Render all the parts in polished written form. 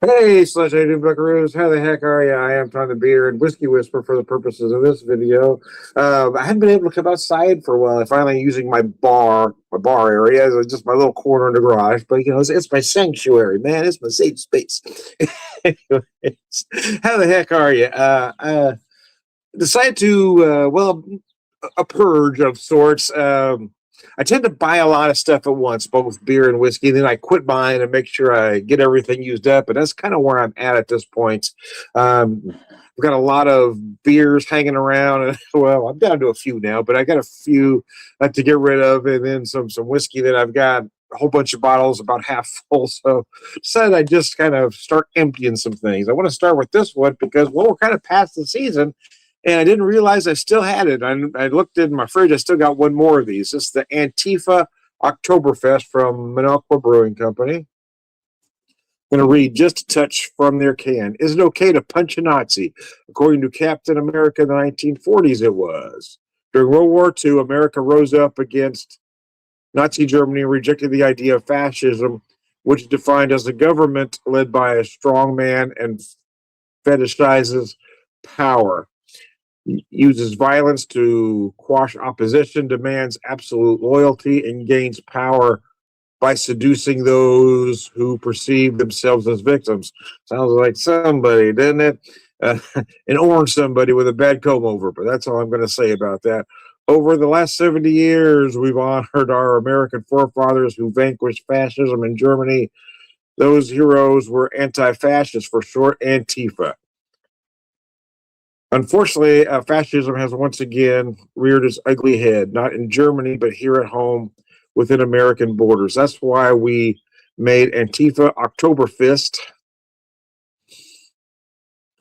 Hey, Slush 82 Buckaroos, how the heck are you? I am Tom the Beer and Whiskey Whisper for the purposes of this video. I hadn't been able to come outside for a while. I'm finally using my bar area, just my little corner in the garage. But it's my sanctuary, man. It's my safe space. Anyways, how the heck are you? Decided to a purge of sorts. I tend to buy a lot of stuff at once, both beer and whiskey. Then I quit buying and make sure I get everything used up. And that's kind of where I'm at this point. I've got a lot of beers hanging around, and well, I'm down to a few now, but I got a few to get rid of, and then some whiskey that I've got a whole bunch of bottles, about half full. So decided I just kind of start emptying some things. I want to start with this one because we're kind of past the season. And I didn't realize I still had it. I looked in my fridge. I still got one more of these. This is the Antifa Oktoberfest from Minocqua Brewing Company. I'm going to read just a touch from their can. Is it okay to punch a Nazi? According to Captain America in the 1940s, it was. During World War II, America rose up against Nazi Germany and rejected the idea of fascism, which is defined as a government led by a strong man and fetishizes power. Uses violence to quash opposition, demands absolute loyalty, and gains power by seducing those who perceive themselves as victims. Sounds like somebody, doesn't it? An orange somebody with a bad comb over, but that's all I'm going to say about that. Over the last 70 years, we've honored our American forefathers who vanquished fascism in Germany. Those heroes were anti-fascists, for short, Antifa. Unfortunately, fascism has once again reared its ugly head, not in Germany, but here at home within American borders. That's why we made Antifa Oktoberfest,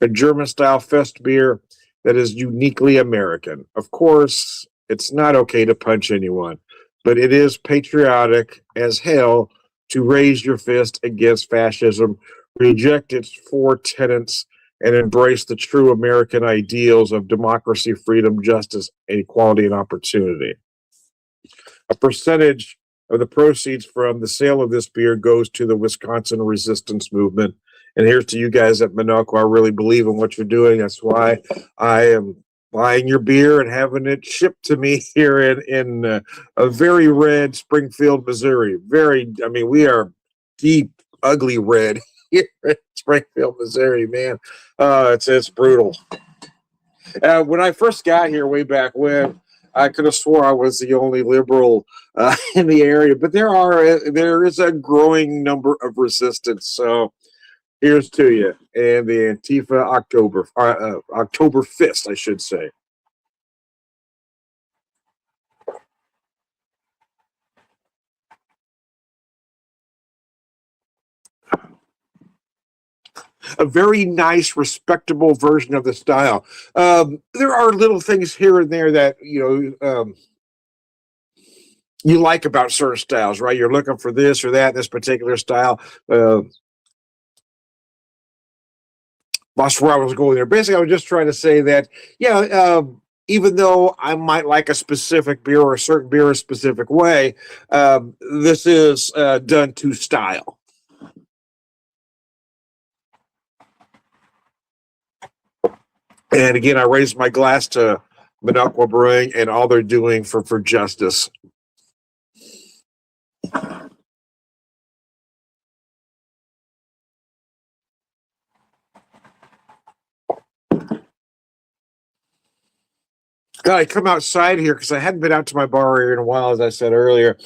a German-style fest beer that is uniquely American. Of course, it's not okay to punch anyone, but it is patriotic as hell to raise your fist against fascism, reject its four tenets, and embrace the true American ideals of democracy, freedom, justice, equality, and opportunity. A percentage of the proceeds from the sale of this beer goes to the Wisconsin resistance movement. And here's to you guys at Minocqua. I really believe in what you're doing. That's why I am buying your beer and having it shipped to me here in a very red Springfield, Missouri. We are deep, ugly red here in Springfield, Missouri, man. It's brutal. When I first got here way back when, I could have swore I was the only liberal in the area, but there is a growing number of resistance. So here's to you and the Antifa Oktoberfest, I should say. A very nice, respectable version of the style. There are little things here and there that you like about certain styles, right? You're looking for this or that, this particular style. That's where I was going there. Basically, I was just trying to say that, even though I might like a specific beer or a certain beer a specific way, this is done to style. And again, I raise my glass to Minocqua Brewing and all they're doing for justice. God, I come outside here because I hadn't been out to my bar area in a while, as I said earlier,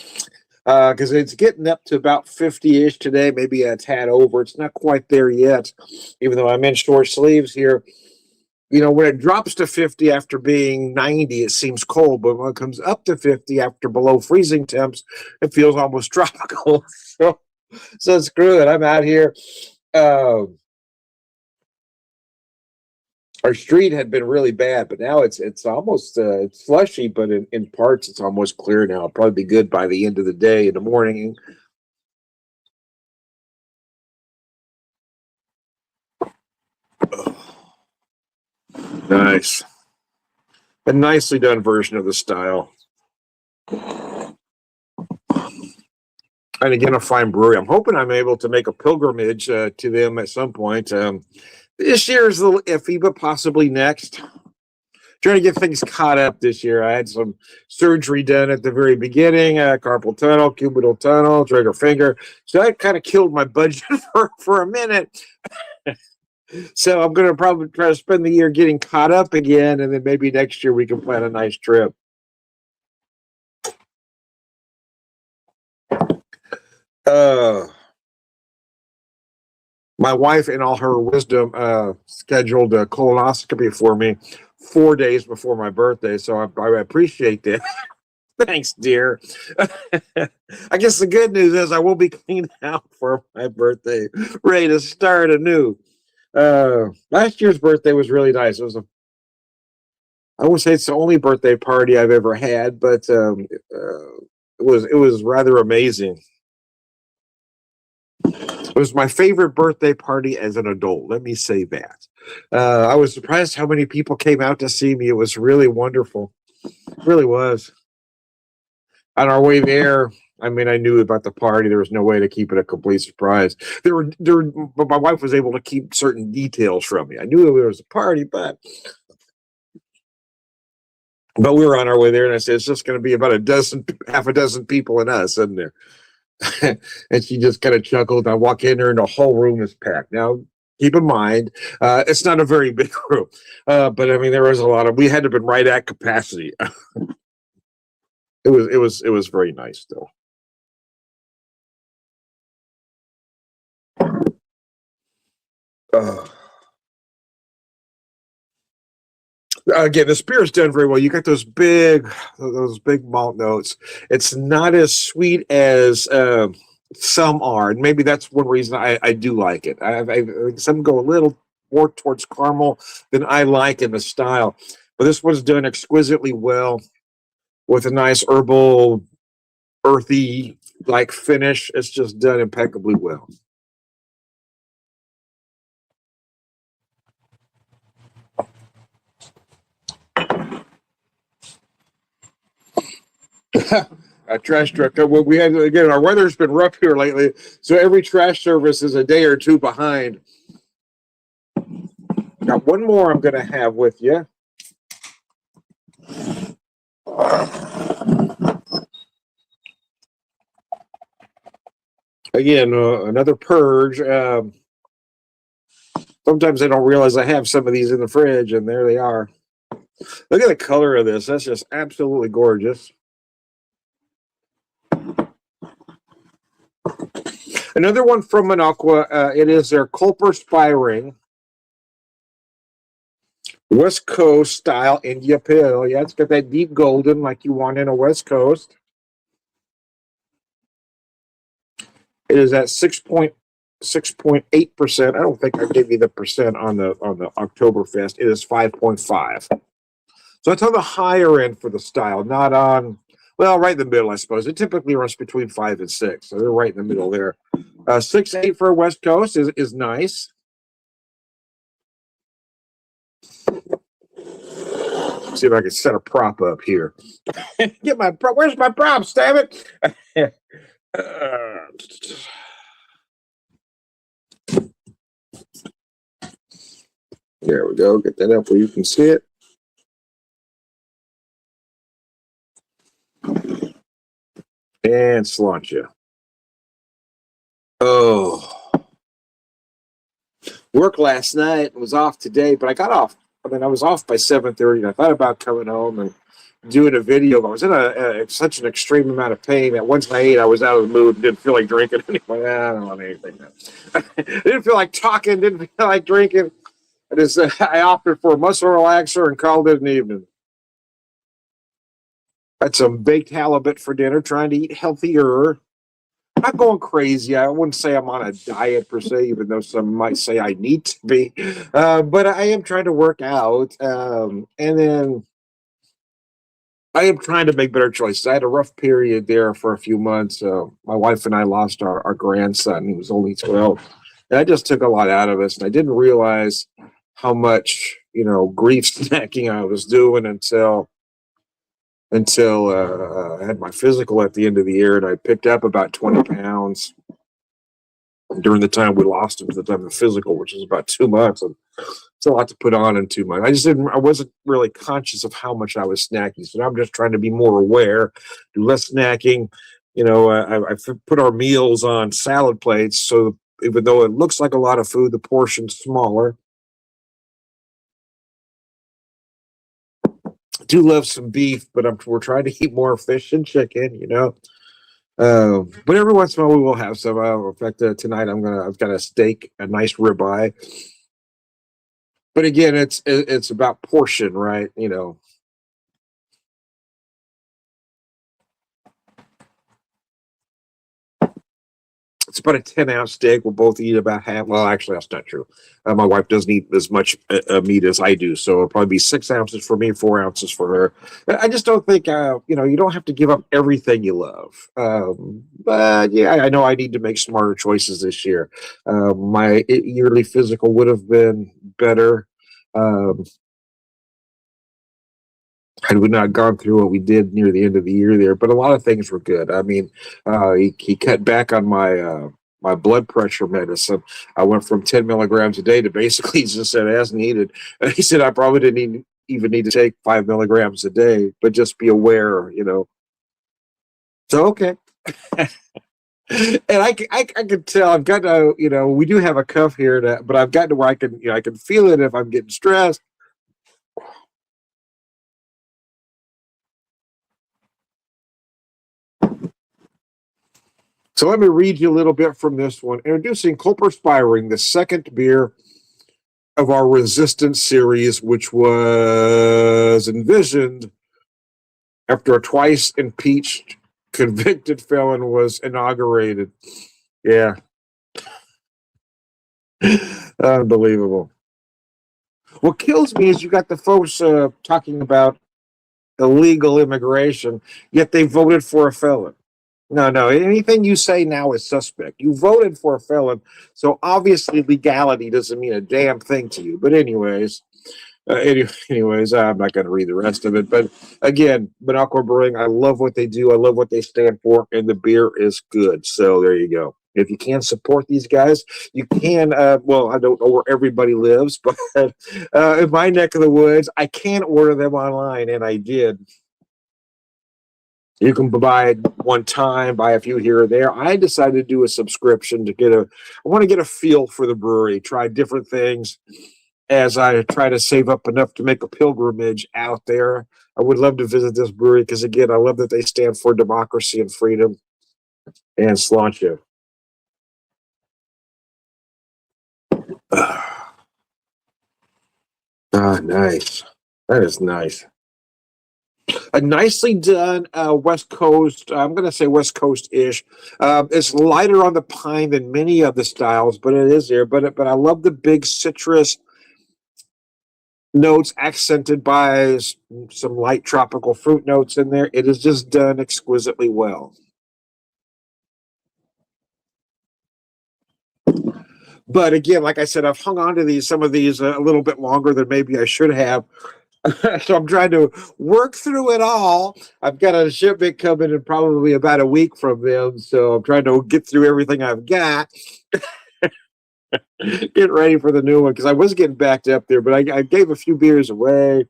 because it's getting up to about 50-ish today, maybe a tad over. It's not quite there yet, even though I'm in short sleeves here. When it drops to 50 after being 90, it seems cold, but when it comes up to 50 after below freezing temps, it feels almost tropical. So screw it. I'm out here. Our street had been really bad, but now it's almost it's slushy, but in parts it's almost clear now. It'll probably be good by the end of the day in the morning. Nice. A nicely done version of the style. and again, a fine brewery. I'm hoping I'm able to make a pilgrimage to them at some point. This year is a little iffy, but possibly next. Trying to get things caught up this year. I had some surgery done at the very beginning, carpal tunnel, cubital tunnel, trigger finger. So that kind of killed my budget for a minute. So I'm going to probably try to spend the year getting caught up again, and then maybe next year we can plan a nice trip. My wife, in all her wisdom, scheduled a colonoscopy for me 4 days before my birthday. So I appreciate that. Thanks, dear. I guess the good news is I will be cleaned out for my birthday, ready to start anew. Last year's birthday was really nice. I won't say it's the only birthday party I've ever had, but it was rather amazing. It was my favorite birthday party as an adult. Let me say that. I was surprised how many people came out to see me. It was really wonderful. It really was. On our way there, I mean, I knew about the party. There was no way to keep it a complete surprise. But my wife was able to keep certain details from me. I knew there was a party, but we were on our way there, and I said, it's just going to be about half a dozen people and us, isn't there? And she just kind of chuckled. I walk in there, and the whole room is packed. Now, keep in mind, it's not a very big room, but I mean, there was a lot of. We had to have been right at capacity. It was very nice, though. Uh, Again, the spirit's done very well. You got those big malt notes. It's not as sweet as some are, and maybe that's one reason I do like it. Some go a little more towards caramel than I like in the style, but this one's done exquisitely well with a nice herbal, earthy like finish. It's just done impeccably well. A trash truck. Well, we had again. Our weather's been rough here lately, so every trash service is a day or two behind. Got one more I'm going to have with you. Again, another purge. Sometimes I don't realize I have some of these in the fridge, and there they are. Look at the color of this. That's just absolutely gorgeous. Another one from Minocqua. It is their Culper Spy Ring. West Coast style India Pale. Yeah, it's got that deep golden like you want in a West Coast. It is at 6.8%. I don't think I gave you the percent on the Oktoberfest. It is 5.5. So it's on the higher end for the style, not on, well, right in the middle, I suppose. It typically runs between 5 and 6, so they're right in the middle there. 6.8 for West Coast is nice. See if I can set a prop up here. Get my prop. Where's my props? Damn it! There we go. Get that up where you can see it. And sláinte. Oh, work last night. Was off today, but I got off. I mean, I was off by 7:30, and I thought about coming home and doing a video. I was in such an extreme amount of pain that once I ate, I was out of the mood and didn't feel like drinking anymore. I don't want anything. Didn't feel like talking. Didn't feel like drinking. I opted for a muscle relaxer and called it an evening. Had some baked halibut for dinner, trying to eat healthier. Not going crazy. I wouldn't say I'm on a diet per se, even though some might say I need to be. But I am trying to work out. And then I am trying to make better choices. I had a rough period there for a few months. My wife and I lost our grandson. He was only 12. And I just took a lot out of us. And I didn't realize how much, grief snacking I was doing until until I had my physical at the end of the year, and I picked up about 20 pounds during the time we lost him to the time of the physical, which is about 2 months. And it's a lot to put on in 2 months. I wasn't really conscious of how much I was snacking. So now I'm just trying to be more aware, do less snacking. I put our meals on salad plates. So even though it looks like a lot of food, the portion's smaller. I do love some beef, but we're trying to eat more fish and chicken. But every once in a while we will have some. In fact, tonight I've got a steak, a nice ribeye. But again, it's about portion, right? It's about a 10-ounce steak. We'll both eat about half. Well, actually, that's not true. My wife doesn't eat as much meat as I do, so it'll probably be 6 ounces for me, 4 ounces for her. I just don't think, you don't have to give up everything you love. But yeah, I know I need to make smarter choices this year. My yearly physical would have been better. Um, had we not gone through what we did near the end of the year there, but a lot of things were good. I mean, he cut back on my blood pressure medicine. I went from 10 milligrams a day to basically just said as needed. And he said I probably even need to take 5 milligrams a day, but just be aware. So okay. And I can tell I've got to, we do have a cuff here, but I've gotten to where I can feel it if I'm getting stressed. So let me read you a little bit from this one. Introducing Culper Spiring, the second beer of our Resistance series, which was envisioned after a twice impeached convicted felon was inaugurated. Yeah. Unbelievable. What kills me is you got the folks talking about illegal immigration, yet they voted for a felon. No, no. Anything you say now is suspect. You voted for a felon, so obviously legality doesn't mean a damn thing to you. But anyways, I'm not going to read the rest of it. But again, Minocqua Brewing, I love what they do. I love what they stand for, and the beer is good. So there you go. If you can support these guys, you can. Well, I don't know where everybody lives, but in my neck of the woods, I can order them online, and I did. You can buy it one time, buy a few here or there. I decided to do a subscription I want to get a feel for the brewery, try different things as I try to save up enough to make a pilgrimage out there. I would love to visit this brewery because, again, I love that they stand for democracy and freedom and sláinte. Ah, nice. That is nice. A nicely done West Coast. I'm going to say West Coast ish. It's lighter on the pine than many of the styles, but it is there. But I love the big citrus notes accented by some light tropical fruit notes in there. It is just done exquisitely well. But again, like I said, I've hung on to some of these a little bit longer than maybe I should have. So I'm trying to work through it all. I've got a shipment coming in probably about a week from them. So I'm trying to get through everything I've got. Get ready for the new one because I was getting backed up there, but I gave a few beers away.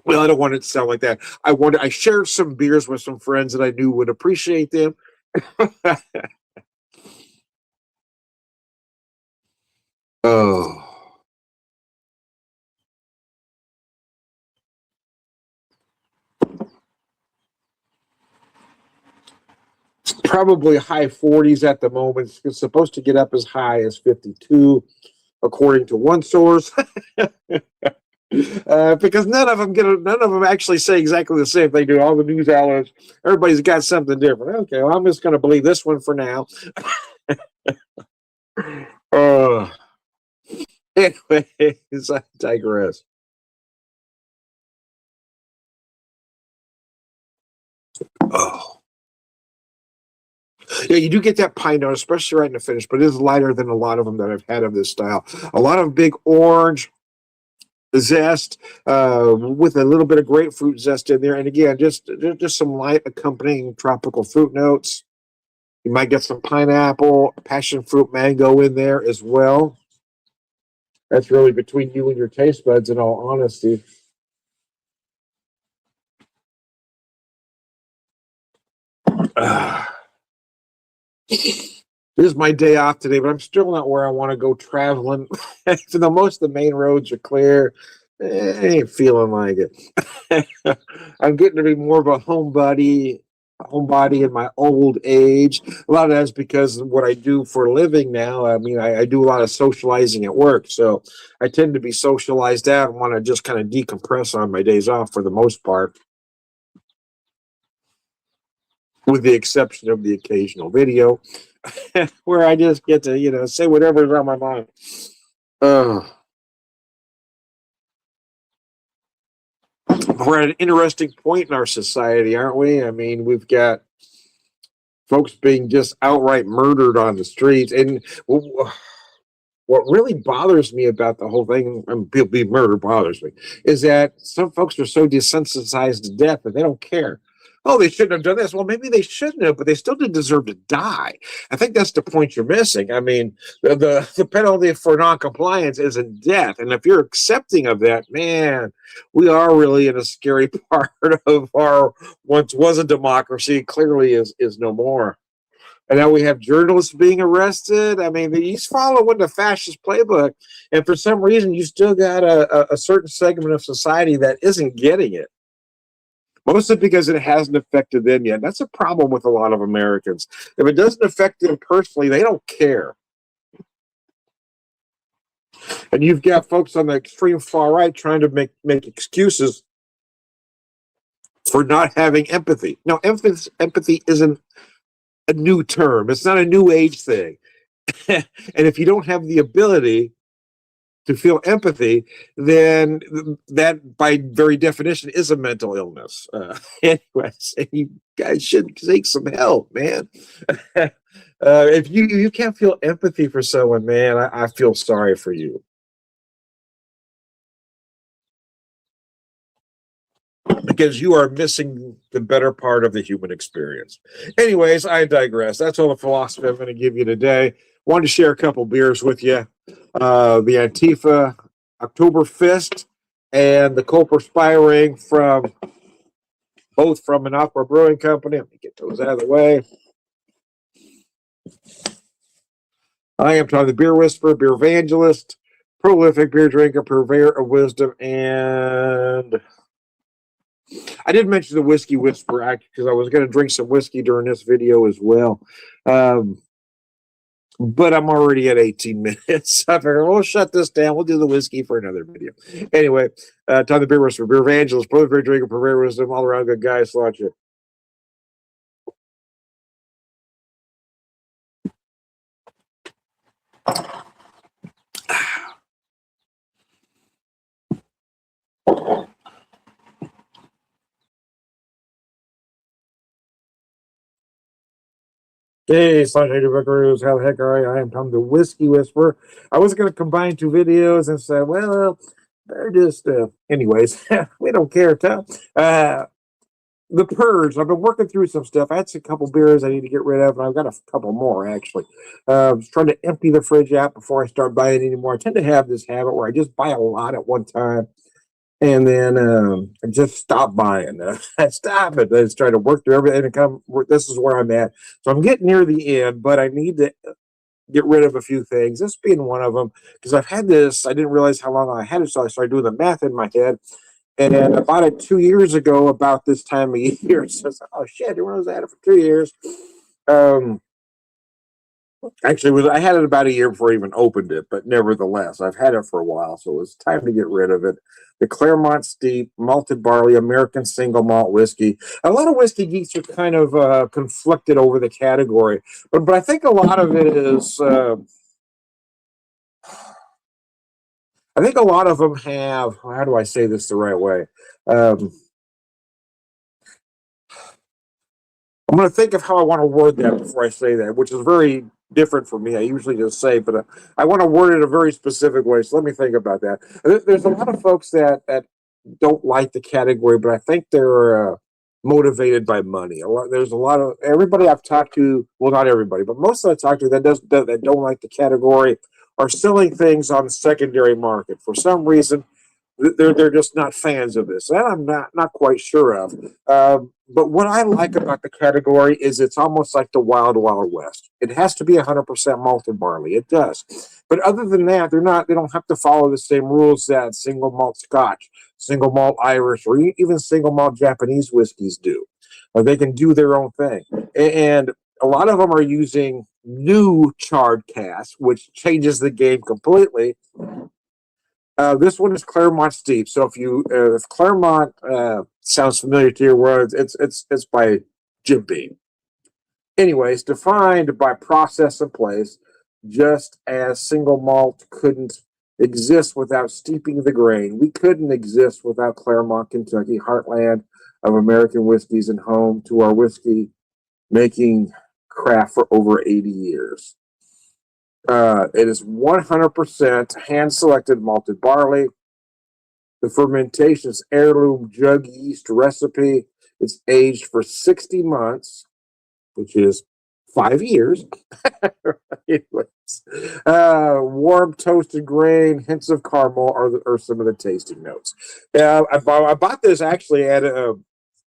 Well, I don't want it to sound like that. I shared some beers with some friends that I knew would appreciate them. Oh. Probably high 40s at the moment. It's supposed to get up as high as 52, according to one source. Because none of them actually say exactly the same thing. Do all the news outlets? Everybody's got something different. Okay, well, I'm just going to believe this one for now. uh, Anyways, I digress. Oh. Yeah, you do get that pine note, especially right in the finish, but it is lighter than a lot of them that I've had of this style. A lot of big orange, zest with a little bit of grapefruit zest in there. And again, just some light accompanying tropical fruit notes. You might get some pineapple, passion fruit, mango in there as well. That's really between you and your taste buds, in all honesty. This is my day off today, but I'm still not where I want to go traveling. Even though most of the main roads are clear, I ain't feeling like it. I'm getting to be more of a homebody in my old age. A lot of that's because of what I do for a living now. I mean, I do a lot of socializing at work, so I tend to be socialized out and want to just kind of decompress on my days off for the most part, with the exception of the occasional video where I just get to, say whatever's on my mind. Uh, we're at an interesting point in our society, aren't we? I mean, we've got folks being just outright murdered on the streets. And what really bothers me about the whole thing, and people being murdered bothers me, is that some folks are so desensitized to death that they don't care. Oh, they shouldn't have done this. Well, maybe they shouldn't have, but they still didn't deserve to die. I think that's the point you're missing. I mean, the penalty for noncompliance isn't death. And if you're accepting of that, man, we are really in a scary part of our once was a democracy, clearly is no more. And now we have journalists being arrested. I mean, he's following the fascist playbook, and for some reason, you still got a certain segment of society that isn't getting it. Mostly because it hasn't affected them yet. That's a problem with a lot of Americans. If it doesn't affect them personally, they don't care. And you've got folks on the extreme far right trying to make excuses for not having empathy. Now, empathy isn't a new term. It's not a new age thing. And if you don't have the ability to feel empathy, then that, by very definition, is a mental illness. Anyways, you guys should take some help, man. If you can't feel empathy for someone, man, I feel sorry for you. Because you are missing the better part of the human experience. Anyways, I digress. That's all the philosophy I'm going to give you today. Wanted to share a couple beers with you. The Antifa Oktoberfest and the Copper Spy Ring, both from an Aqua Brewing Company. Let me get those out of the way. I am Tom the Beer Whisperer, beer evangelist, prolific beer drinker, purveyor of wisdom, and I did mention the Whiskey Whisperer because I was going to drink some whiskey during this video as well. But I'm already at 18 minutes. I figured we'll shut this down. We'll do the whiskey for another video. Anyway, Tom the Beer Whisperer, beer evangelist, prolific drinker, purveyor of wisdom, all around good guy. Salute you. Hey, Sunshine Buckaroos, how the heck are you? I am Tom the Whiskey Whisperer. I was going to combine two videos and say, well, they're just, anyways, we don't care, Tom. The Purge, I've been working through some stuff. I had a couple beers I need to get rid of, and I've got a couple more, actually. I was trying to empty the fridge out before I start buying anymore. I tend to have this habit where I just buy a lot at one time. And then I just stopped buying. I stop it. I just try to work through everything and this is where I'm at. So I'm getting near the end, but I need to get rid of a few things. This being one of them, because I've had this, I didn't realize how long I had it, so I started doing the math in my head. And I bought it 2 years ago about this time of year. So I was like, oh shit, I didn't realize I had it for 2 years. Actually, I had it about a year before I even opened it, but nevertheless, I've had it for a while, so it was time to get rid of it. The Claremont Steep Malted Barley American Single Malt Whiskey. A lot of whiskey geeks are kind of conflicted over the category, but I think a lot of it is. I think a lot of them have. How do I say this the right way? I'm going to think of how I want to word that before I say that, which is very different for me. I usually just say, but I want to word it a very specific way. So let me think about that. There's a lot of folks that don't like the category, but I think they're motivated by money. There's a lot of everybody I've talked to. Well, not everybody, but most of I've talked to that don't like the category are selling things on the secondary market for some reason. They're just not fans of this. That I'm not quite sure of. But what I like about the category is it's almost like the Wild Wild West. It has to be 100% malted barley. It does. But other than that, they don't have to follow the same rules that single malt Scotch, single malt Irish, or even single malt Japanese whiskeys do. They can do their own thing. And a lot of them are using new charred casks, which changes the game completely. This one is Claremont Steep. So if Claremont sounds familiar to your words, it's by Jim Beam. Anyways, defined by process and place, just as single malt couldn't exist without steeping the grain, we couldn't exist without Claremont, Kentucky, heartland of American whiskeys and home to our whiskey making craft for over 80 years. It is 100% hand-selected malted barley. The fermentation is heirloom jug yeast recipe. It's aged for 60 months, which is 5 years. Warm toasted grain, hints of caramel are some of the tasting notes. I bought this actually at a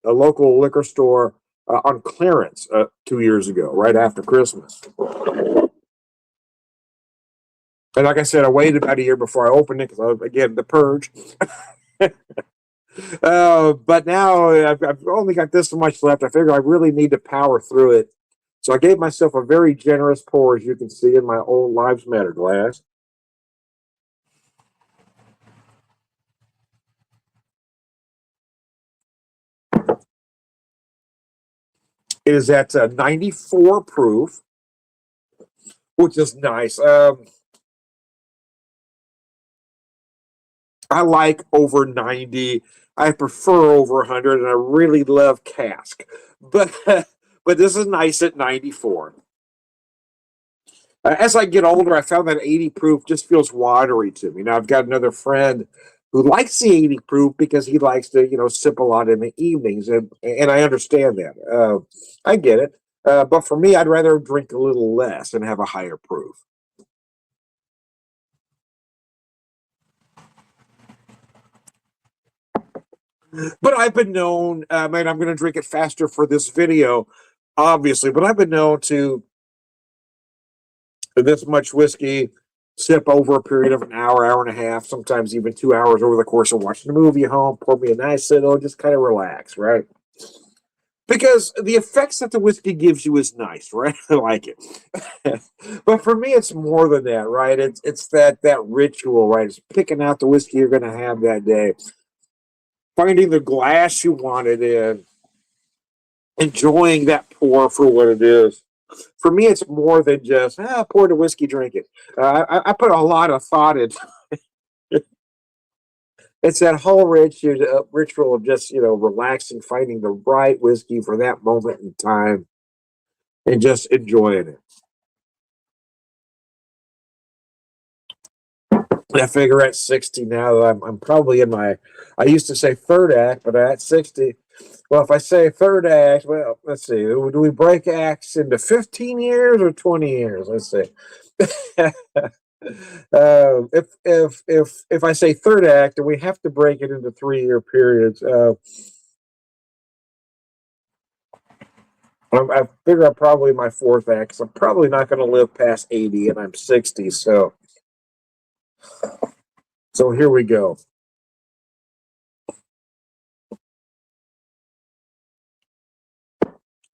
local liquor store on clearance 2 years ago, right after Christmas. And like I said, I waited about a year before I opened it because, again, the Purge. But now I've only got this much left. I figure I really need to power through it. So I gave myself a very generous pour, as you can see in my old Lives Matter glass. It is at 94 proof, which is nice. I like over 90. I prefer over 100, and I really love cask. But but this is nice at 94. As I get older, I found that 80 proof just feels watery to me. Now, I've got another friend who likes the 80 proof because he likes to, sip a lot in the evenings, and I understand that. I get it. But for me, I'd rather drink a little less and have a higher proof. But I've been known, man, I'm going to drink it faster for this video, obviously, but I've been known to this much whiskey sip over a period of an hour, hour and a half, sometimes even 2 hours over the course of watching a movie at home, pour me a nice little, just kind of relax, right? Because the effects that the whiskey gives you is nice, right? I like it. But for me, it's more than that, right? It's that ritual, right? It's picking out the whiskey you're going to have that day, finding the glass you want it in, enjoying that pour for what it is. For me, it's more than just pour the whiskey, drink it. I put a lot of thought into. It's that whole ritual of just relaxing, finding the right whiskey for that moment in time, and just enjoying it. I figure at 60 now, I'm probably in my. I used to say third act, but at 60, well, if I say third act, well, let's see. Do we break acts into 15 years or 20 years? Let's see. If I say third act, and we have to break it into 3 year periods, I figure I'm probably my fourth act. 'Cause I'm probably not going to live past 80, and I'm 60. So here we go.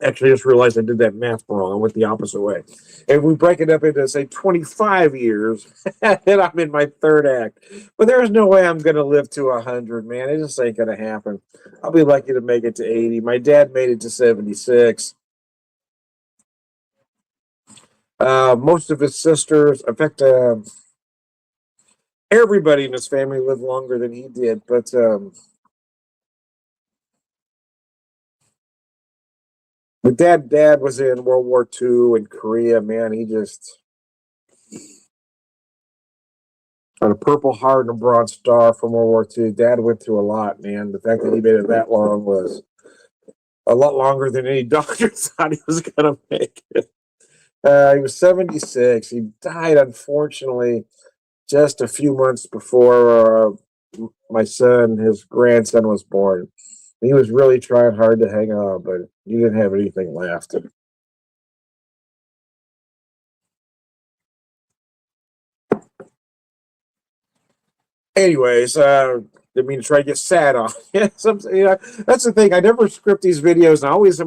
Actually, I just realized I did that math wrong. I went the opposite way. If we break it up into, say, 25 years, then I'm in my third act. But there's no way I'm going to live to 100, man. It just ain't going to happen. I'll be lucky to make it to 80. My dad made it to 76. Most of his sisters, in fact, everybody in his family lived longer than he did. But, My dad was in World War II in Korea, man. He just got a Purple Heart and a Bronze Star from World War II. Dad went through a lot, man. The fact that he made it that long was a lot longer than any doctor thought he was going to make it. He was 76. He died, unfortunately, just a few months before my son, his grandson, was born. He was really trying hard to hang on, but he didn't have anything left. Anyways, didn't mean to try to get sad on. Yeah, that's the thing. I never script these videos,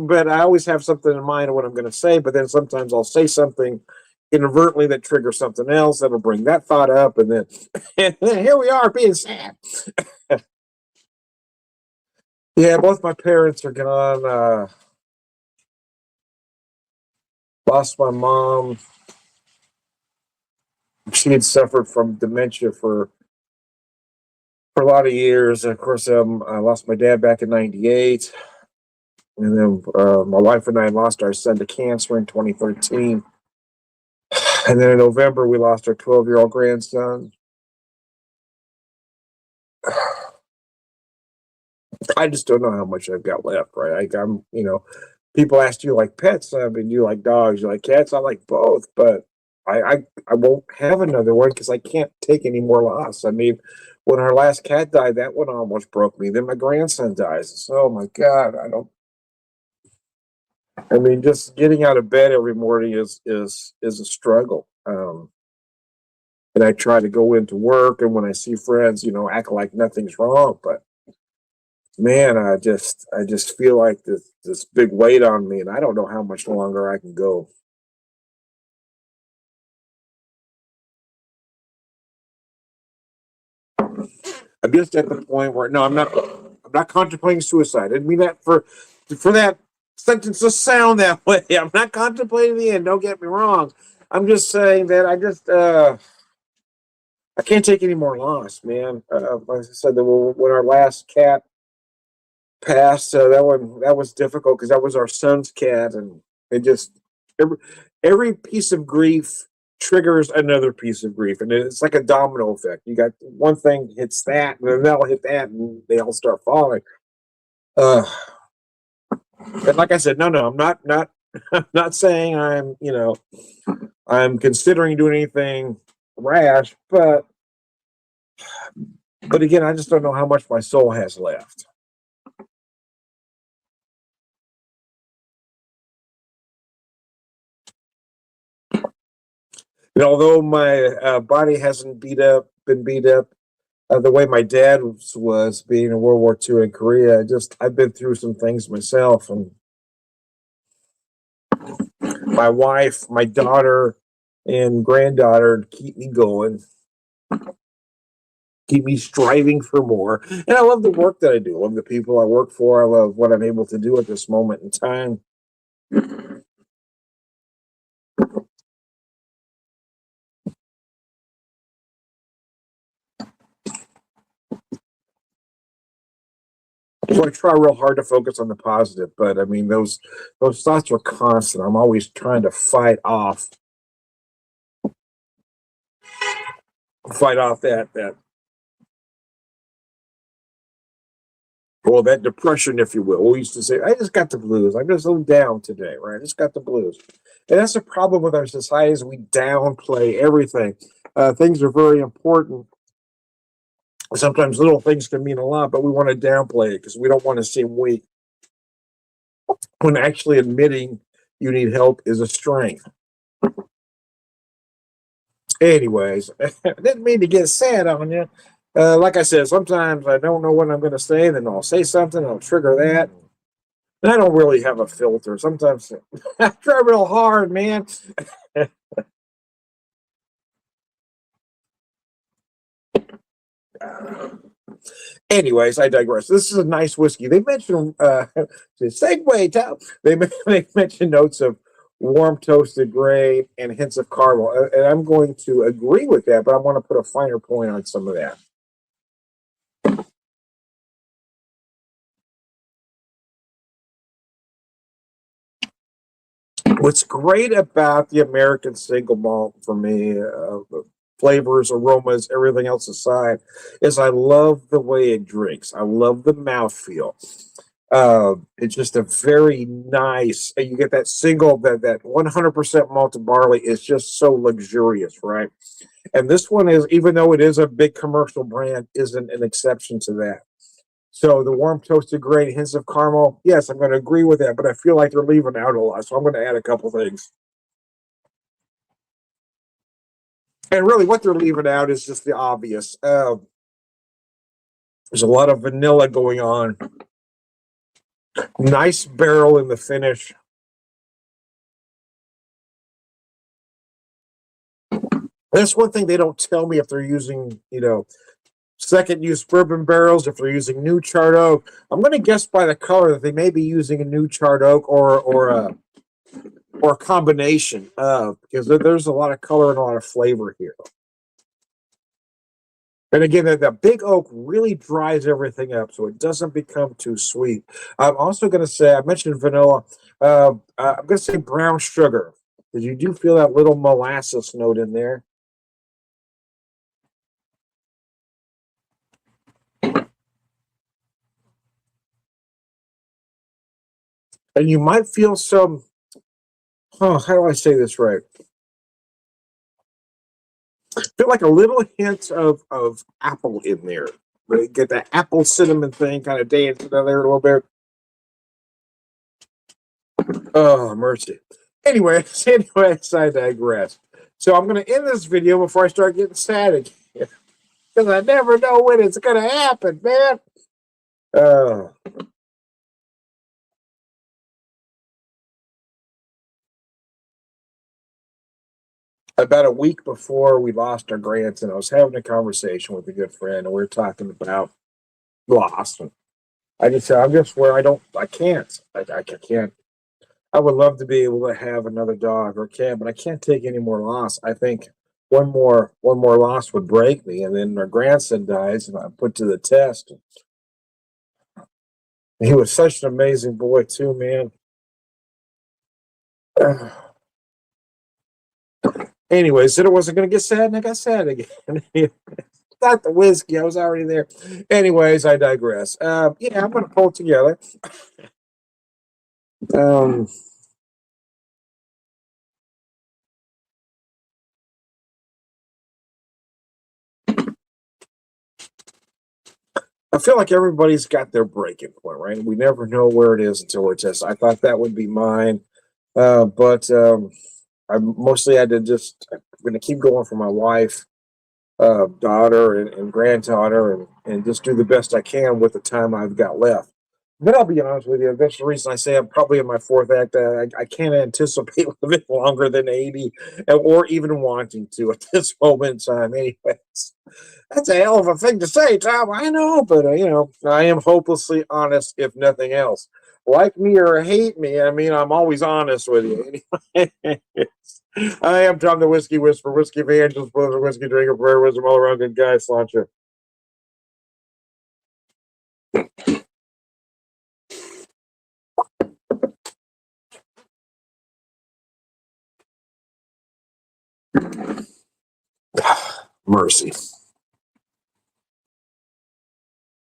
but I always have something in mind of what I'm going to say. But then sometimes I'll say something inadvertently that triggers something else that'll bring that thought up, and then, and then here we are being sad. Yeah, both my parents are gone. Lost my mom. She had suffered from dementia for a lot of years. Of course, I lost my dad back in '98. And then my wife and I lost our son to cancer in 2013. And then in November, we lost our 12-year-old grandson. I just don't know how much I've got left, right? People ask you like pets. I mean, you like dogs, you like cats. I like both, but I won't have another one because I can't take any more loss. I mean, when our last cat died, that one almost broke me. Then my grandson dies. So, oh my God, I mean, just getting out of bed every morning is a struggle. And I try to go into work, and when I see friends, act like nothing's wrong. But man, I just feel like this big weight on me, and I don't know how much longer I can go. I'm just at the point where no, I'm not contemplating suicide. I didn't mean that for that sentence to sound that way. I'm not contemplating the end. Don't get me wrong. I'm just saying that I can't take any more loss, man. Like I said, when our last cat passed, that was difficult because that was our son's cat, and it just every, every piece of grief triggers another piece of grief, and it's like a domino effect. You got one thing hits that, and then that'll hit that, and they all start falling. Uh, and like I said, no, I'm not I'm not saying I'm considering doing anything rash, but again, I just don't know how much my soul has left. And although my body hasn't been beat up the way my dad was being in World War II in Korea, I've been through some things myself, and my wife, my daughter, and granddaughter keep me going, keep me striving for more. And I love the work that I do. I love the people I work for. I love what I'm able to do at this moment in time. So I try real hard to focus on the positive, but I mean those thoughts are constant. I'm always trying to fight off that depression, if you will. We used to say, I just got the blues. I'm just a little down today, right? I just got the blues. And that's the problem with our society is we downplay everything. Things are very important. Sometimes little things can mean a lot, but we want to downplay it because we don't want to seem weak. When actually admitting you need help is a strength. Anyways, I didn't mean to get sad on you. Like I said, sometimes I don't know what I'm going to say, then I'll say something, I'll trigger that. And I don't really have a filter. Sometimes I try real hard, man. Anyways, I digress. This is a nice whiskey. They mentioned the segue. They mentioned notes of warm toasted grain and hints of caramel, and I'm going to agree with that, but I want to put a finer point on some of that. What's great about the American single malt for me, flavors, aromas, everything else aside, is I love the way it drinks. I love the mouthfeel. It's just a very nice. And you get that single, that 100% malted barley is just so luxurious, right? And this one is, even though it is a big commercial brand, isn't an exception to that. So the warm toasted grain, hints of caramel. Yes, I'm going to agree with that, but I feel like they're leaving out a lot, so I'm going to add a couple things. And really, what they're leaving out is just the obvious. There's a lot of vanilla going on. Nice barrel in the finish. That's one thing they don't tell me if they're using, second use bourbon barrels, if they're using new charred oak. I'm going to guess by the color that they may be using a new charred oak or a combination because there's a lot of color and a lot of flavor here. And again, the big oak really dries everything up, so it doesn't become too sweet. I'm also going to say, I mentioned vanilla. I'm going to say brown sugar because you do feel that little molasses note in there. And you might feel some, how do I say this right? Feel like a little hint of apple in there. But get that apple cinnamon thing kind of dancing in there a little bit. Oh, mercy. Anyways, I digress. So I'm going to end this video before I start getting sad again. Because I never know when it's going to happen, man. About a week before we lost our grandson, I was having a conversation with a good friend, and we were talking about loss. And I just said, I'm just where I can't. I can't. I would love to be able to have another dog or cat, but I can't take any more loss. I think one more loss would break me, and then our grandson dies, and I'm put to the test. He was such an amazing boy too, man. Anyway, said I wasn't going to get sad, and I got sad again. Not the whiskey; I was already there. Anyways, I digress. Yeah, I'm going to pull it together. Um, I feel like everybody's got their breaking point, right? We never know where it is until we're tested. I thought that would be mine, but I mostly had to I'm going to keep going for my wife, daughter, and granddaughter, and just do the best I can with the time I've got left. But I'll be honest with you, that's the reason I say I'm probably in my fourth act. I can't anticipate living longer than 80 or even wanting to at this moment in time, anyways. That's a hell of a thing to say, Tom. I know, but I am hopelessly honest, if nothing else. Like me or hate me, I mean, I'm always honest with you. Anyway, I am Tom the Whiskey Whisperer, Whiskey Evangelist, Whiskey Drinker, Prayer Wisdom, all around good guy, Slancher. Mercy.